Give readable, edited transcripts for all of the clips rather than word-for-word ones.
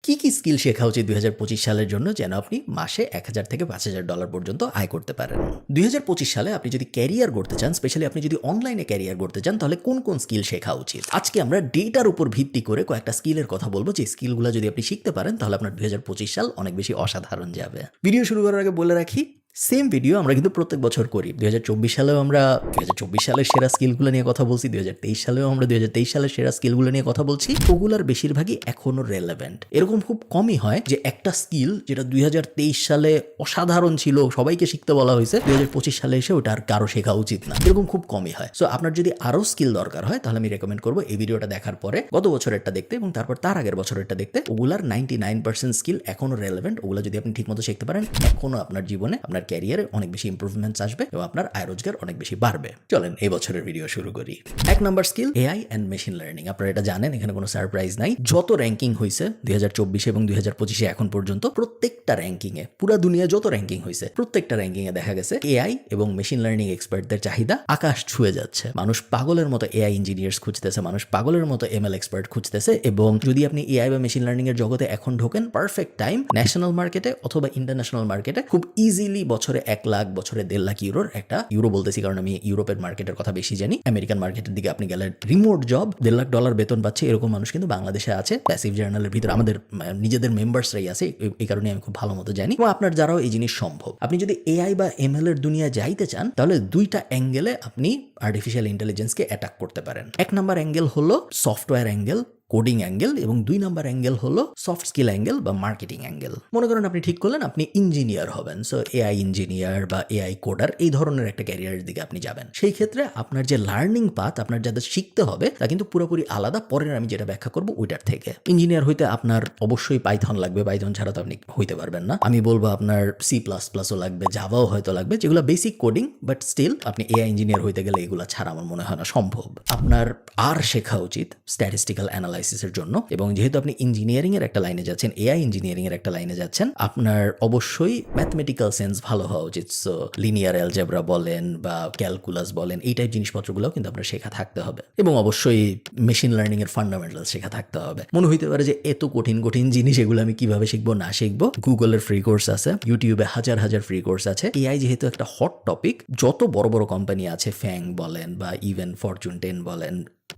কি স্কিল শেখা উচিত 2025 সালের জন্য যেন আপনি মাসে $1000 থেকে $5000 পর্যন্ত আয় করতে পারেন? 2025 সালে আপনি যদি ক্যারিয়ার গড়তে চান, স্পেশালি আপনি যদি অনলাইনে ক্যারিয়ার গড়তে চান, তাহলে কোন স্কিল শেখা উচিত? আজকে আমরা ডেটার উপর ভিত্তি করে কয়েকটা স্কিলের কথা বলবো, যে স্কিলগুলো যদি আপনি শিখতে পারেন তাহলে আপনার 2025 সাল অনেক বেশি অসাধারণ যাবে। ভিডিও শুরু করার আগে বলে রাখি, সেম ভিডিও আমরা কিন্তু প্রত্যেক বছর করি। 2024 সালেও আমরা 2024 সালের সেরা স্কিলগুলো নিয়ে কথা বলছি, 2023 সালেও আমরা 2023 সালের সেরা স্কিলগুলো নিয়ে কথা বলছি। ওগুলার বেশিরভাগই এখনো রেলেভেন্ট। এরকম খুব কমই হয় যে একটা স্কিল যেটা 2023 সালে অসাধারণ ছিল, সবাইকে শিখতে বলা হয়েছে, 2025 সালে এসে ওটা আর কারো শেখা উচিত না। এরকম খুব কমই হয়। সো আপনার যদি আরো স্কিল দরকার হয় তাহলে আমি রেকমেন্ড করবো এই ভিডিওটা দেখার পরে গত বছরেরটা দেখতে এবং তারপর তার আগের বছরেরটা দেখতে। ওগুলার 99% স্কিল এখনো রেলেভেন্ট। ওগুলো যদি আপনি ঠিকমতো শিখতে পারেন, এখনো আপনার জীবনে, আপনার ক্যারিয়ারে অনেক বেশি ইমপ্রুভমেন্টস আসবে এবং আপনার আয় রোজগার অনেক বেশি বাড়বে। চলেন এই বছরের ভিডিও শুরু করি। 1 number skill AI and machine learning. আপনারা এটা জানেন, এখানে কোনো সারপ্রাইজ নাই। যত র্যাঙ্কিং হয়েছে 2024 এবং 2025 এখন পর্যন্ত, প্রত্যেকটা র্যাঙ্কিং এ, পুরো দুনিয়া যত র্যাঙ্কিং হয়েছে প্রত্যেকটা র্যাঙ্কিং এ দেখা গেছে এআই এবং মেশিন লার্নিং এক্সপার্টদের চাহিদা আকাশ ছুঁয়ে যাচ্ছে। মানুষ পাগলের মতো এআই ইঞ্জিনিয়ার্স খুঁজতেছে, মানুষ পাগলের মতো এমএল এক্সপার্ট খুঁজতেছে। এবং যদি আপনি এআই বা মেশিন লার্নিং এর জগতে এখন ঢোকেন, পারফেক্ট টাইম ন্যাশনাল মার্কেটে অথবা ইন্টারন্যাশনাল মার্কেটে খুব ইজিলি বছরে 1 লাখ, বছরে 1.5 লাখ ইউরোর, একটা ইউরো বলতেছি কারণ আমি ইউরোপের মার্কেটের কথা বেশি জানি, আমেরিকান মার্কেটের দিকে আপনি গেলে রিমোট জব $1.5 লাখ বেতন পাচ্ছে, এরকম মানুষ কিন্তু বাংলাদেশে আছে। প্যাসিভ জার্নালের ভিতরে আমাদের নিজেদের মেম্বার্সরাই আছে, এই কারণে আমি খুব ভালো মতো জানি। এবং আপনার দ্বারাও এই জিনিস সম্ভব। আপনি যদি এআই বা এমএল এর দুনিয়া যাইতে চান তাহলে দুইটা অ্যাঙ্গেলে আপনি আর্টিফিশিয়াল ইন্টেলিজেন্সকে অ্যাটাক করতে পারেন। 1 নাম্বার অ্যাঙ্গেল হলো সফটওয়্যার অ্যাঙ্গেল, কোডিং অ্যাঙ্গেল, এবং 2 নাম্বার অ্যাঙ্গেল হলো সফট স্কিল অ্যাঙ্গেল বা মার্কেটিং অ্যাঙ্গেল। মনে করেন আপনি ঠিক করলেন আপনি ইঞ্জিনিয়ার হবেন, সো এআই ইঞ্জিনিয়ার বা এআই কোডার, এই ধরনের একটা ক্যারিয়ারের দিকে আপনি যাবেন। সেই ক্ষেত্রে আপনার যে লার্নিং পাথ, আপনার যাদের শিখতে হবে, তা কিন্তু পুরোপুরি আলাদা। পরের আমি যেটা ব্যাখ্যা করবো ওইটার থেকে। ইঞ্জিনিয়ার হইতে আপনার অবশ্যই পাইথন লাগবে, পাইথন ছাড়া তো আপনি হইতে পারবেন না। আমি বলবো আপনার C++ও লাগবে, জাভাও হয়তো লাগবে, যেগুলো বেসিক কোডিং, বাট স্টিল আপনি এআই ইঞ্জিনিয়ার হইতে গেলে এগুলো ছাড়া আমার মনে হয় না সম্ভব। আপনার আর শেখা উচিত স্ট্যাটিস্টিক্যাল অ্যানালাইসিসের জন্য। এবং যেহেতু আপনি ইঞ্জিনিয়ারিং এর একটা লাইনে যাচ্ছেন, এআই ইঞ্জিনিয়ারিং এর একটা লাইনে যাচ্ছেন, আপনার অবশ্যই ম্যাথমেটিক্যাল সেন্স ভালো হওয়া উচিত। সো লিনিয়ার অ্যালজেব্রা বলেন বা ক্যালকুলাস বলেন, এই টাইপ জিনিসপত্রগুলো কিন্তু আপনার শেখা থাকতে হবে। এবং অবশ্যই মেশিন লার্নিং এর ফান্ডামেন্টাল শেখা থাকতে হবে। মনে হইতে পারে যে এত কঠিন জিনিস, এগুলো আমি কিভাবে শিখবো না শিখবো। গুগলের ফ্রি কোর্স আছে, ইউটিউবে হাজার ফ্রি কোর্স আছে। এআই যেহেতু একটা হট টপিক, যত বড় কোম্পানি আছে, ফ্যাং বলেন বা ইভেন ফরচুন 10 বলেন,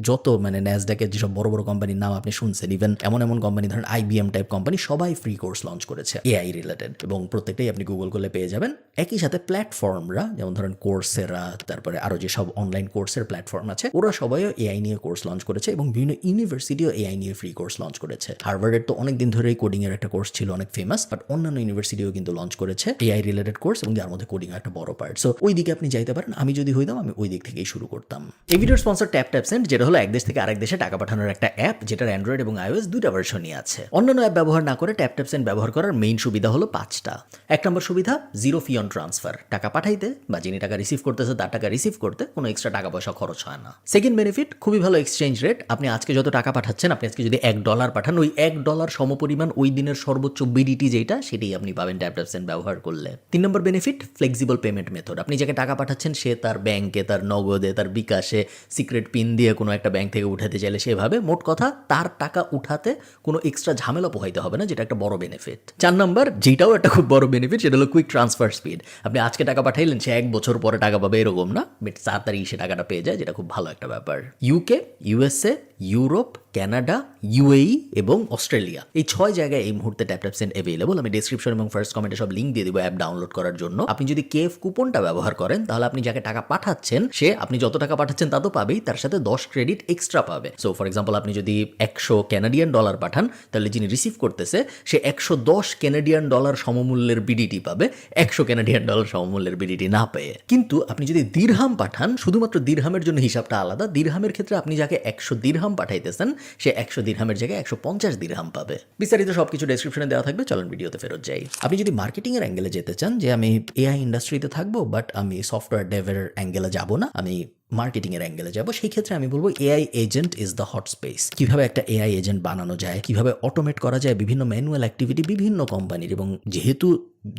যত ন্যাসডাকের যেসব বড় কোম্পানির নাম আপনি শুনছেন, ইভেন এমন কোম্পানি ধরেন আইবিএম টাইপ কোম্পানি, সবাই ফ্রি কোর্স লঞ্চ করেছে এআই রিলেটেড, এবং প্রত্যেকটাই আপনি গুগল করলে পেয়ে যাবেন। একই সাথে প্ল্যাটফর্মরা, যেমন ধরেন কোর্সেরা, তারপরে আরো যেসব অনলাইন কোর্সের প্ল্যাটফর্ম আছে, ওরা সবাইও এআই নিয়ে কোর্স লঞ্চ করেছে এবং বিভিন্ন ইউনিভার্সিটিও এআই নিয়ে ফ্রি কোর্স লঞ্চ করেছে। হার্ভার্ডের তো অনেকদিন ধরেই কোডিং এর একটা কোর্স ছিল, অনেক ফেমাস, বাট অন্যান্য ইউনিভার্সিটিও কিন্তু লঞ্চ করেছে এআই রিলেটেড কোর্স, এবং যার মধ্যে কোডিং একটা বড় পার্ট। সো ওই দিকে আপনি যাইতে পারেন। আমি যদি হইতাম আমি ওই দিক থেকেই শুরু করতাম। এই ভিডিওর স্পন্সর ট্যাপসেন্ড, যেটা হলো এক দেশ থেকে আরেক দেশে টাকা পাঠানোর একটা অ্যাপ, যেটার অ্যান্ড্রয়েড এবং আইওএস দুইটা ভার্সনই আছে। অন্যান্য অ্যাপ ব্যবহার না করে ট্যাপসেন্ড ব্যবহার করার মেইন সুবিধা হলো 5টা। 1 নম্বর সুবিধা, জিরো ফি অন ট্রান্সফার। টাকা পাঠাইতে বা যিনি টাকা রিসিভ করতেছে তার টাকা রিসিভ করতে কোনো এক্সট্রা টাকা পয়সা খরচ হয় না। সেকেন্ড বেনিফিট, খুবই ভালো এক্সচেঞ্জ রেট। আপনি আজকে যত টাকা পাঠাচ্ছেন, আপনি আজকে যদি $1 পাঠান, ওই $1 সমপরিমাণ ওই দিনের সর্বোচ্চ বিডিটি যেটা, সেটাই আপনি পাবেন ট্যাপসেন্ড ব্যবহার করলে। 3 নম্বর বেনিফিট, ফ্লেক্সিবল পেমেন্ট মেথড। আপনি যাকে টাকা পাঠাচ্ছেন সে তার ব্যাংকে, তার নগদে, তার বিকাশে সিক্রেট পিন দিয়ে কোনো একটা ব্যাংক থেকে উঠাতে চাইলে সেভাবে, মোট কথা তার টাকা উঠাতে কোনো এক্সট্রা ঝামেলা পোহাইতে হবে না, যেটা একটা বড় বেনিফিট। 4 নম্বর, যেটাও একটা খুব বড় বেনিফিট, সেটা হলো কুইক ট্রান্সফার স্পিড। আপনি আজকে টাকা পাঠাইলেন, সে 1 বছর পরে টাকা পাবে এরকম না, বাট তাড়াতাড়ি সে টাকাটা পেয়ে যায়, যেটা খুব ভালো একটা ব্যাপার। UK, USA, Europe, Canada, UAE এবং অস্ট্রেলিয়া, এই 6 জায়গায় এই মুহূর্তে ট্যাপসেন্ড অ্যাভেলেবল। আমি ডেসক্রিপশন এবং ফার্স্ট কমেন্টে সব লিঙ্ক দিয়ে দিব অ্যাপ ডাউনলোড করার জন্য। আপনি যদি কেএফ কুপনটা ব্যবহার করেন, তাহলে আপনি যাকে টাকা পাঠাচ্ছেন সে, আপনি যত টাকা পাঠাচ্ছেন তা তো পাবেই, তার সাথে 10 ক্রেডিট এক্সট্রা পাবে। সো ফর এক্সাম্পল, আপনি যদি $100 পাঠান, তাহলে যিনি রিসিভ করতেছে সে $110 সমমূল্যের বিডিটি পাবে, $100 সমমূল্যের বিডিটি না পেয়ে। কিন্তু আপনি যদি দিরহাম পাঠান, শুধুমাত্র দিরহামের জন্য হিসাবটা আলাদা। দিরহামের ক্ষেত্রে আপনি যাকে 100 দিরহাম পাঠাইতেছেন, সে 100 দিরহামের জায়গায় 150 দিরহাম পাবে। বিস্তারিত সবকিছু ডেসক্রিপশনে দেওয়া থাকবে, চলেন ভিডিওতে ফেরত যাই। আপনি যদি মার্কেটিং এর অ্যাঙ্গেলে যেতে চান, যে আমি এআই ইন্ডাস্ট্রিতে থাকবো বাট আমি সফটওয়্যার ডেভের অ্যাঙ্গেলে যাব না, আমি মার্কেটিং এর অ্যাঙ্গেলে যাব, সেই ক্ষেত্রে আমি বলবো AI agent is the hot space. কিভাবে একটা এআই এজেন্ট বানানো যায়, কিভাবে অটোমেট করা যায় বিভিন্ন ম্যানুয়াল অ্যাক্টিভিটি বিভিন্ন কোম্পানির, এবং যেহেতু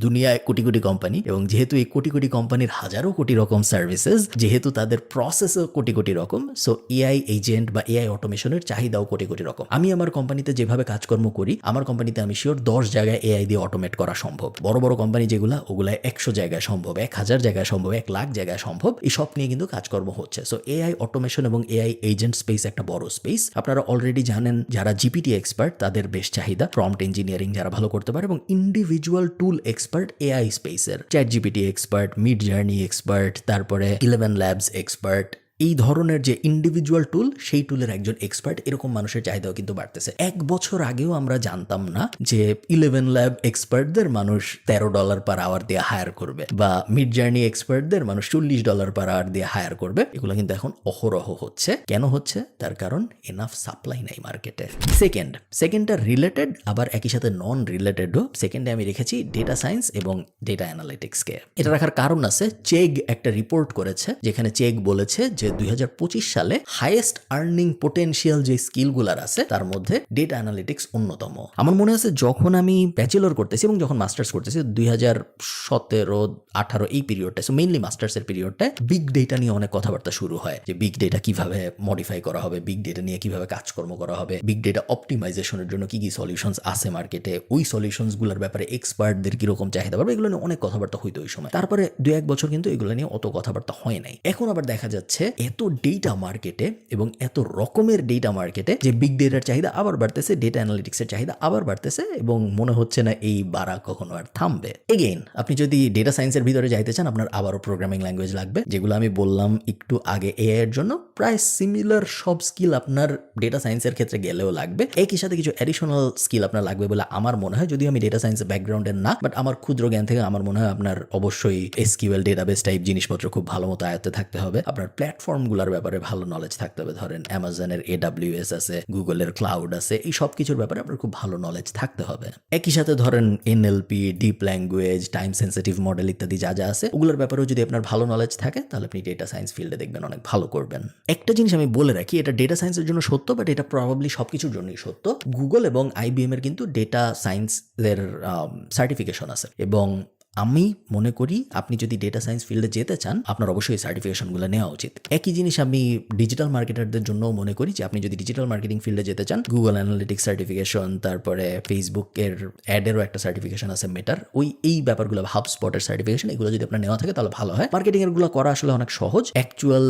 দুনিয়ায় কোটি কোটি কোম্পানি, এবং যেহেতু এই কোটি কোটি কোম্পানির হাজারো কোটি রকম সার্ভিসেস, যেহেতু তাদের প্রসেসও কোটি কোটি রকম, সো এআই এজেন্ট বা এআই অটোমেশনের চাহিদাও কোটি কোটি রকম। আমি আমার কোম্পানিতে যেভাবে কাজকর্ম করি, আমার কোম্পানিতে আমি শিওর 10 জায়গায় এআই দিয়ে অটোমেট করা সম্ভব। বড় বড় কোম্পানি যেগুলো, ওগুলায় 100 জায়গায় সম্ভব, 1000 জায়গায় সম্ভব, 1 লাখ জায়গায় সম্ভব। এই সব নিয়ে কিন্তু কাজকর্ম হচ্ছে। সো এআই অটোমেশন এবং এআই এজেন্ট স্পেস একটা বড় স্পেস। আপনারা অলরেডি জানেন যারা জিপিটি এক্সপার্ট তাদের বেশ চাহিদা, প্রম্পট ইঞ্জিনিয়ারিং যারা ভালো করতে পারে, এবং ইন্ডিভিজুয়াল টুল এক্সপার্ট এআই স্পেসের, chat GPT expert, mid journey expert, তারপরে 11 ল্যাবস এক্সপার্ট, এই ধরনের যে ইন্ডিভিজুয়াল টুল, সেই টুলের একজন এক্সপার্ট, এরকম মানুষের চাহিদাও কিন্তু বাড়তেছে। 1 বছর আগেও আমরা জানতাম না যে 11 ল্যাব এক্সপার্টদের মানুষ $13 পার আওয়ার দিয়ে হায়ার করবে, বা মিড জার্নি এক্সপার্টদের মানুষ $40 পার আওয়ার দিয়ে হায়ার করবে। এগুলো কিন্তু এখন অহরহ হচ্ছে। কেন হচ্ছে? তার কারণ এনাফ সাপ্লাই নাই মার্কেটে। সেকেন্ডটা রিলেটেড, আবার একই সাথে নন রিলেটেডও। সেকেন্ডে আমি রেখেছি ডেটা সায়েন্স এবং ডেটা অ্যানালিটিক্সকে। এটা রাখার কারণ আছে, চেগ একটা রিপোর্ট করেছে, যেখানে চেগ বলেছে যে 2025 সালে হাইয়েস্ট আর্নিং পোটেনশিয়াল যে স্কিলগুলার আছে তার মধ্যে ডেটা অ্যানালিটিক্স অন্যতম। আমার মনে আছে যখন আমি ব্যাচেলর করতেছি এবং যখন মাস্টার্স করতেছি 2017-18 এই পিরিয়ডটা, সো মেইনলি মাস্টার্সের পিরিয়ডটায় বিগ ডেটা নিয়ে অনেক কথাবার্তা শুরু হয়, যে বিগ ডেটা কিভাবে মডিফাই করা হবে, বিগ ডেটা নিয়ে কিভাবে কাজকর্ম করা হবে, বিগ ডেটা অপটিমাইজেশনের জন্য কি কি সলিউশনস আছে মার্কেটে, ওই সলিউশনসগুলোর ব্যাপারে এক্সপার্টদের কিরকম চাহিদা পাবে, এগুলো নিয়ে অনেক কথাবার্তা হইতো ওই সময়। তারপরে 2-1 বছর কিন্তু এগুলো নিয়ে অত কথাবার্তা হয় নাই। এখন আবার দেখা যাচ্ছে এত ডেটা মার্কেটে এবং এত রকমের ডেটা মার্কেটে যে বিগ ডেটার চাহিদা আবার বাড়তেছে, ডেটা অ্যানালিটিক্সের চাহিদা আবার বাড়তেছে, এবং মনে হচ্ছে না এই বাড়া কখনো আর থামবে। এগেইন আপনি যদি ডেটা সায়েন্সের ভিতরে যাইতে চান, আপনার আবারও প্রোগ্রামিং ল্যাঙ্গুয়েজ লাগবে, যেগুলো আমি বললাম একটু আগে এআই এর জন্য। প্রায় সিমিলার সব স্কিল আপনার ডেটা সায়েন্সের ক্ষেত্রে গেলেও লাগবে। একই সাথে কিছু অ্যাডিশনাল স্কিল আপনার লাগবে বলে আমার মনে হয়, যদিও আমি ডেটা সায়েন্স ব্যাকগ্রাউন্ডের না, বাট আমার ক্ষুদ্র জ্ঞান থেকে আমার মনে হয় আপনার অবশ্যই এসকিউএল ডেটাবেস টাইপ জিনিসপত্র খুব ভালো মতো আয়ত্তে থাকতে হবে। আপনার প্ল্যাটফর্মগুলোর ব্যাপারে ভালো নলেজ থাকতে হবে। ধরেন অ্যামাজনের AWS আছে, গুগলের ক্লাউড আছে, এই সব কিছুর ব্যাপারে আপনার খুব ভালো নলেজ থাকতে হবে। একই সাথে ধরেন NLP, deep language, time sensitive model ইত্যাদি যা যা আছে, ওগুলোর ব্যাপারেও যদি আপনার ভালো নলেজ থাকে, তাহলে আপনি ডেটা সায়েন্স ফিল্ডে দেখবেন অনেক ভালো করবেন। একটা জিনিস আমি বলে রাখি, এটা ডেটা সায়েন্সের জন্য সত্য, বাট এটা প্রবাবলি সবকিছুর জন্যই সত্য। গুগল এবং IBM এর কিন্তু ডেটা সায়েন্সের সার্টিফিকেশন আছে, এবং আমি মনে করি আপনি যদি ডেটা সায়েন্স ফিল্ডে যেতে চান, আপনার অবশ্যই এই সার্টিফিকেশনগুলো নেওয়া উচিত। একই জিনিস আমি ডিজিটাল মার্কেটারদের জন্য মনে করি, যে আপনি যদি ডিজিটাল মার্কেটিং ফিল্ডে যেতে চান, গুগল অ্যানালিটিক্স সার্টিফিকেশন, তারপরে ফেসবুকের অ্যাডেরও একটা সার্টিফিকেশন আছে, মেটার, এই ব্যাপারগুলো, হাবস্পটের সার্টিফিকেশন, এগুলো যদি আপনার নেওয়া থাকে তাহলে ভালো হয়। মার্কেটিং এরগুলো করা আসলে অনেক সহজ। অ্যাকচুয়াল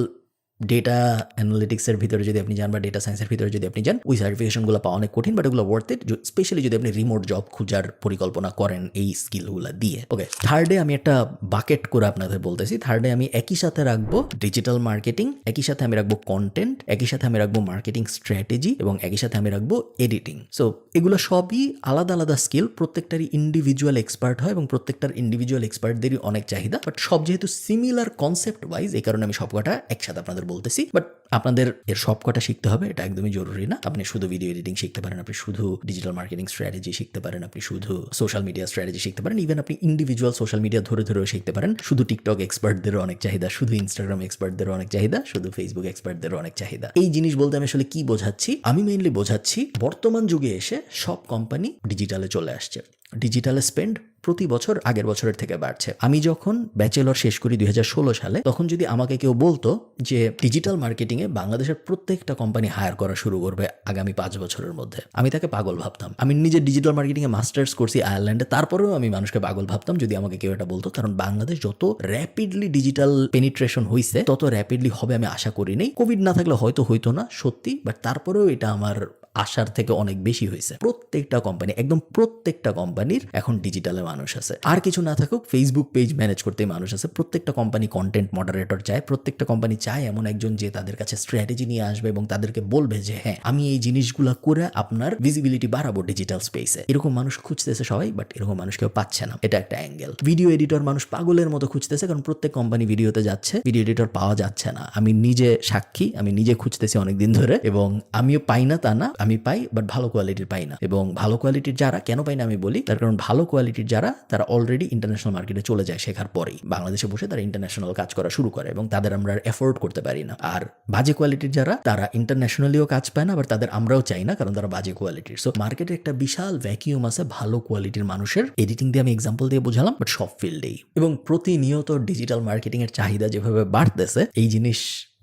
ডেটা অ্যানালিটিক্সের ভিতরে যদি আপনি যান, বা ডেটা সায়েন্সের ভিতরে যদি আপনি যান, ওই সার্টিফিকেশনগুলো পাওয়া অনেক কঠিন, বাট এগুলো ওয়ার্থ ইট, স্পেশালি যদি আপনি রিমোট জব খোঁজার পরিকল্পনা করেন এই স্কিলগুলো দিয়ে। ওকে, থার্ডে আমি একটা বাকেট করে আপনাদের বলতেছি। থার্ডে আমি একই সাথে রাখবো ডিজিটাল মার্কেটিং, একই সাথে আমি রাখবো কন্টেন্ট, একই সাথে আমি রাখবো মার্কেটিং স্ট্র্যাটেজি, এবং একই সাথে আমি রাখবো এডিটিং। সো এগুলো সবই আলাদা আলাদা স্কিল, প্রত্যেকটারই ইন্ডিভিজুয়াল এক্সপার্ট হয়, এবং প্রত্যেকটার ইন্ডিভিজুয়াল এক্সপার্টদেরই অনেক চাহিদা, বাট সব যেহেতু সিমিলার কনসেপ্ট ওয়াইজ, এই কারণে আমি সবকটা একসাথে আপনাদের বলতেছি। বাট আপনাদের এর সবকটা শিখতে হবে, এটা একদমই জরুরি না। আপনি শুধু ভিডিও এডিটিং শিখতে পারেন, আপনি শুধু ডিজিটাল মার্কেটিং স্ট্র্যাটেজি শিখতে পারেন, আপনি শুধু সোশ্যাল মিডিয়া স্ট্র্যাটেজি শিখতে পারেন, ইভেন আপনি ইন্ডিভিজুয়াল সোশ্যাল মিডিয়া ধরে ধরেও শিখতে পারেন। শুধু টিকটক এক্সপার্টদেরও অনেক চাহিদা, শুধু ইনস্টাগ্রাম এক্সপার্টদেরও অনেক চাহিদা, শুধু ফেসবুক এক্সপার্টদেরও অনেক চাহিদা। এই জিনিস বলতে আমি আসলে কি বোঝাচ্ছি? আমি মেইনলি বোঝাচ্ছি বর্তমান যুগে এসে সব কোম্পানি ডিজিটালে চলে আসছে। ডিজিটালে স্পেন্ড প্রতি বছর আগের বছরের থেকে বাড়ছে। আমি যখন ব্যাচেলর শেষ করি 2016 সালে, তখন যদি আমাকে কেউ বলতো যে ডিজিটাল মার্কেটিংয়ে বাংলাদেশের প্রত্যেকটা কোম্পানি হায়ার করা শুরু করবে আগামী 5 বছরের মধ্যে, আমি তাকে পাগল ভাবতাম। আমি নিজে ডিজিটাল মার্কেটিংয়ে মাস্টার্স করছি আয়ারল্যান্ডে, তারপরেও আমি মানুষকে পাগল ভাবতাম যদি আমাকে কেউ এটা বলতো, কারণ বাংলাদেশ যত র্যাপিডলি ডিজিটাল পেনিট্রেশন হইছে, তত র্যাপিডলি হবে আমি আশা করি নেই। কোভিড না থাকলে হয়তো হইতো না, সত্যি, বাট তারপরেও এটা আমার আশার থেকে অনেক বেশি হয়েছে। প্রত্যেকটা কোম্পানি, একদম প্রত্যেকটা কোম্পানির এখন ডিজিটালে মানুষ আছে। আর কিছু না থাকুক, ফেসবুক পেজ ম্যানেজ করতে মানুষ আছে। প্রত্যেকটা কোম্পানি কন্টেন্ট মডারেটর চায়, প্রত্যেকটা কোম্পানি চায় এমন একজন যে তাদের কাছে স্ট্র্যাটেজি নিয়ে আসবে এবং তাদেরকে বলবে যে হ্যাঁ, আমি এই জিনিসগুলো করে আপনার ভিজিবিলিটি বাড়াবো ডিজিটাল স্পেসে। এরকম মানুষ খুঁজতেছে সবাই, বাট এরকম মানুষ কেউ পাচ্ছে না। এটা একটা অ্যাঙ্গেল। ভিডিও এডিটর মানুষ পাগলের মতো খুঁজতেছে, কারণ প্রত্যেক কোম্পানি ভিডিওতে যাচ্ছে, ভিডিও এডিটর পাওয়া যাচ্ছে না। আমি নিজে সাক্ষী, আমি নিজে খুঁজতেছি অনেকদিন ধরে, এবং আমিও পাই না তা না, আমি পাই, বাট ভালো কোয়ালিটির পাই না। এবং ভালো কোয়ালিটির যারা কেন পাই না আমি বলি, তার কারণ ভালো কোয়ালিটির যারা তারা অলরেডি ইন্টারন্যাশনাল মার্কেটে চলে যায় শেখার পরেই, বাংলাদেশে বসে তারা ইন্টারন্যাশনাল কাজ করা শুরু করে এবং তাদের আমরা এফোর্ড করতে পারি না। আর বাজে কোয়ালিটির যারা তারা ইন্টারন্যাশনালিও কাজ পায় না, আবার তাদের আমরাও চাই না, কারণ তারা বাজে কোয়ালিটির। সো মার্কেটে একটা বিশাল ভ্যাকিউম আছে ভালো কোয়ালিটির মানুষের। এডিটিং দিয়ে আমি এক্সাম্পল দিয়ে বোঝালাম, বাট সব ফিল্ডেই। এবং প্রতিনিয়ত ডিজিটাল মার্কেটিং এর চাহিদা যেভাবে বাড়তেছে, এই জিনিস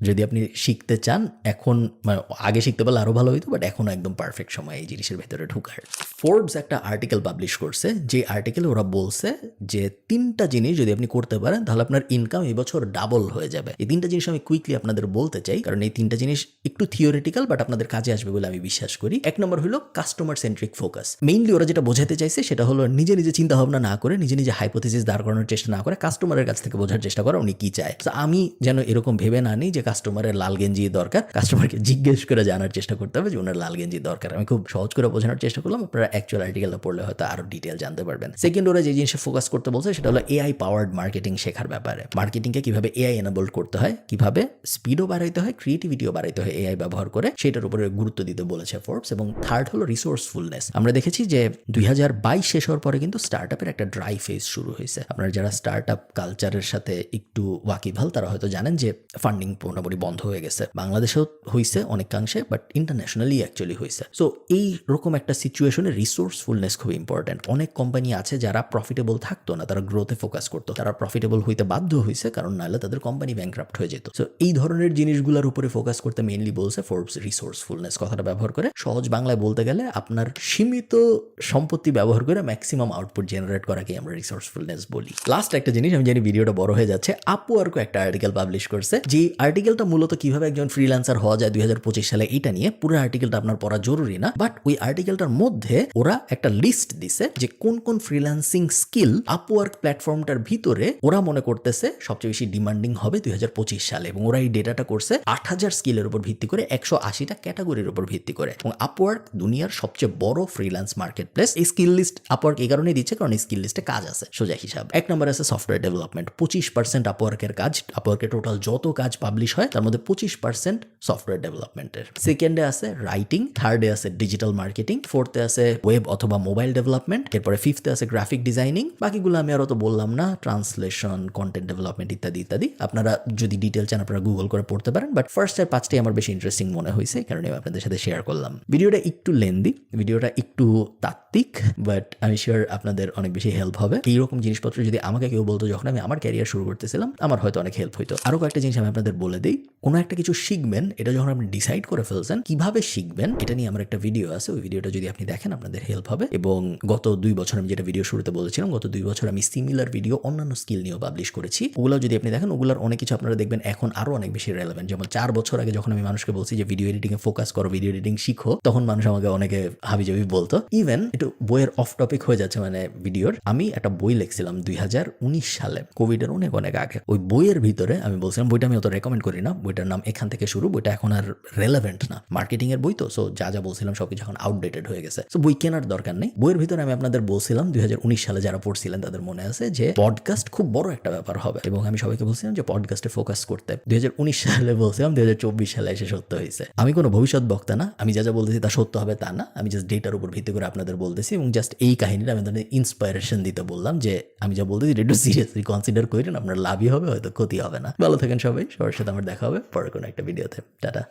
যদি আপনি শিখতে চান এখন, আগে শিখতে পারলে আরো ভালো হইতো, বাট এখন একদম পারফেক্ট সময় এই জিনিসের ভেতরে ঢুকার। ফোর্বস একটা আর্টিকেল পাবলিশ করছে, যে আর্টিকেলে ওরা বলছে যে 3টা জিনিস যদি আপনি করতে পারেন তাহলে আপনার ইনকাম এই বছর ডাবল হয়ে যাবে। এই 3টা জিনিস আমি কুইকলি আপনাদের বলতে চাই, কারণ এই 3টা জিনিস একটু থিওরিটিক্যাল, বাট আপনাদের কাজে আসবে বলে আমি বিশ্বাস করি। 1 নম্বর হলো কাস্টমার সেন্ট্রিক ফোকাস। মেইনলি ওরা যেটা বোঝাতে চাইছে সেটা হলো নিজে নিজে চিন্তা ভাবনা না করে, নিজে নিজে হাইপোথিসিস দাঁড় করানোর চেষ্টা না করে, কাস্টমারের কাছ থেকে বোঝার চেষ্টা করা উনি কি চায়। আমি যেন এরকম ভেবে না নিই যে কাস্টমারের লাল গেঞ্জি দরকার, কাস্টমারকে জিজ্ঞেস করে জানার চেষ্টা করতে হবে যে ওনার লাল গেঞ্জি দরকার। আমি খুব সহজ করে বোঝানোর চেষ্টা করলাম, আপনারা অ্যাকচুয়াল আর্টিকেলটা পড়লে হয়তো আরো ডিটেল জানতে পারবেন। সেকেন্ড, ওরা যে জিনিসে ফোকাস করতে বলছে সেটা হলো এআই পাওয়ার্ড মার্কেটিং শেখার ব্যাপারে। মার্কেটিংকে কিভাবে এআই এনাবল করতে হয়, কিভাবে স্পিডও বাড়াইতে হয়, ক্রিয়েটিভিটিও বাড়াইতে হয় এআই ব্যবহার করে, সেটার উপরে গুরুত্ব দিতে বলেছে ফোর্বস। এবং থার্ড হলো রিসোর্সফুলনেস। আমরা দেখেছি যে 2022 শেষ হওয়ার পরে কিন্তু স্টার্টআপের একটা ড্রাই ফেজ শুরু হয়েছে। আপনারা যারা স্টার্টআপ কালচারের সাথে একটু ওয়াকিবহাল তারা হয়তো জানেন যে ফান্ডিং মোটামুটি বন্ধ হয়ে গেছে। বাংলাদেশেও হয়েছে অনেকাংশে, বাট ইন্টারন্যাশনালি অ্যাকচুয়ালি হয়েছে। সো এই রকম একটা সিচুয়েশনে রিসোর্সফুলনেস খুব ইম্পর্টেন্ট। অনেক কোম্পানি আছে যারা প্রফিটেবল থাকতো না, তারা গ্রোথে ফোকাস করতো, তারা প্রফিটেবল হইতে বাধ্য হয়েছে, কারণ নাহলে তাদের কোম্পানি ব্যাংক্রাপ্ট হয়ে যেত। সো এই ধরনের জিনিসগুলোর উপরে ফোকাস করতে মেইনলি বলছে ফোর্বস রিসোর্সফুলনেস কথাটা ব্যবহার করে। সহজ বাংলায় বলতে গেলে আপনার সীমিত সম্পত্তি ব্যবহার করে ম্যাক্সিমাম আউটপুট জেনারেট করাকে আমরা রিসোর্সফুলনেস বলি। লাস্ট একটা জিনিস, আমি জানি ভিডিওটা বড় হয়ে যাচ্ছে, আপওয়ার্কও একটা আর্টিকেল পাবলিশ করছে। যে আর্টিকেলটা মূলত কিভাবে একজন ফ্রিল্যান্সার হওয়া যায় 2025 সালে, এটা নিয়ে পুরো আর্টিকেলটা আপনার পড়া জরুরি না, বাট ওই আর্টিকেলটার মধ্যে ওরা একটা লিস্ট দিছে যে কোন কোন ফ্রিল্যান্সিং স্কিল আপওয়ার্ক প্ল্যাটফর্মটার ভিতরে ওরা মনে করতেছে সবচেয়ে বেশি ডিমান্ডিং হবে 2025 সালে। এবং ওরা এই ডেটাটা করছে 8000 স্কিলের উপর ভিত্তি করে, 180টা ক্যাটাগরির উপর ভিত্তি করে। এবং আপওয়ার্ক দুনিয়ার সবচেয়ে বড় ফ্রিল্যান্স মার্কেট প্লেস। এই স্কিল লিস্ট আপওয়ার্ক এই কারণেই দিচ্ছে কারণ এই স্কিল লিস্টে কাজ আছে। সোজা হিসাব 1 নম্বর আছে সফটওয়্যার ডেভেলপমেন্ট, 25% আপওয়ার্কের কাজ। আপওয়ার্কের টোটাল যত কাজ পাবলিশ হয় তার মধ্যে 25% সফটওয়্যার ডেভেলপমেন্টের। সেকেন্ডে আছে রাইটিং, থার্ডে আছে ডিজিটাল মার্কেটিং, ফোর্থে আছে ওয়েব অথবা মোবাইল ডেভেলপমেন্ট, এরপরে ফিফথে আছে গ্রাফিক ডিজাইনিং। বাকিগুলো আমি আরো তো বললাম না, ট্রান্সলেশন, কন্টেন্ট ডেভেলপমেন্ট ইত্যাদি ইত্যাদি। আপনারা যদি ডিটেল চান আপনারা গুগল করে পড়তে পারেন, বাট ফার্স্টের 5টাই আমার বেশি ইন্টারেস্টিং মনে হয়েছে, কারণে আমি আপনাদের সাথে শেয়ার করলাম। ভিডিওটা একটু লেন্দি, ভিডিওটা একটু তাত্ত্বিক, বাট আমি শিওর আপনাদের অনেক বেশি হেল্প হবে। এইরকম জিনিসপত্র যদি আমাকে কেউ বলতো যখন আমি আমার ক্যারিয়ার শুরু করতেছিলাম, আমার হয়তো অনেক হেল্প হইতো। আরো কয়েকটা জিনিস আমি আপনাদের বলে দিই। কোনো একটা কিছু শিখবেন, এটা যখন আপনি ডিসাইড করে ফেলছেন কিভাবে শিখবেন, এটা নিয়ে আমার একটা ভিডিও আছে। ওই ভিডিওটা যদি আপনি দেখেন আপনাদের হেল্প হবে। এবং গত 2 বছর আমি যেটা ভিডিও শুরুতে বলেছিলাম, গত 2 বছর আমি সিমিলার ভিডিও অন্যান্য স্কিল নিয়েও পাবলিশ করেছি। ওগুলো যদি আপনি দেখেন, ওগুলোর অনেক কিছু আপনারা দেখবেন এখন আরো অনেক বেশি রেলেভেন্ট। যেমন 4 বছর আগে যখন আমি মানুষকে বলছি যে ভিডিও এডিটিং এ ফোকাস করো, ভিডিও এডিটিং শিখো, তখন মানুষ আমাকে অনেকে হাবিজাবি বলতো। ইভেন একটু বইয়ের অফ টপিক হয়ে যাচ্ছে, মানে ভিডিওর, আমি একটা বই লিখছিলাম 2019 সালে, কোভিডের অনেক অনেক আগে। ওই বইয়ের ভিতরে আমি বলছিলাম, বইটা আমি অত রেকমেন্ড করি না, বইটার নাম এখান থেকে শুরু। বইটা এখন আর রেলেভেন্ট না, মার্কেটিং এর বই তো। সো যা যা বলছিলাম সবকিছু এখন আউটডেটেড হয়ে গেছে। সো বই কেনার দরকার নেই। বইয়ের ভিতরে আমি আপনাদের বলছিলাম 2019 সালে যারা পড়ছিলেন তাদের মনে আছে যে পডকাস্ট খুব বড় একটা ব্যাপার হবে, এবং আমি সবাইকে বলছিলাম যে পডকাস্টে ফোকাস করতে। 2019 সালে বলছিলাম, 2024 সালে এসে সত্য হয়েছে। আমি কোনো ভবিষ্যৎ বক্তা না, আমি যা যা বলতেছি তা সত্য হবে তা না, আমি জাস্ট ডেটার উপর ভিত্তি করে আপনাদের বলতেছি। এবং জাস্ট এই কাহিনীটা আমি তাদের ইন্সপাইরেশন দিতে বললাম যে আমি যা বলতেছি একটু সিরিয়াসলি কনসিডার করেন, আপনার লাভই হবে, হয়তো ক্ষতি হবে না। ভালো থাকেন সবাই, সবার সাথে আমার দেখা হবে পরে কোনো একটা ভিডিওতে। টাটা।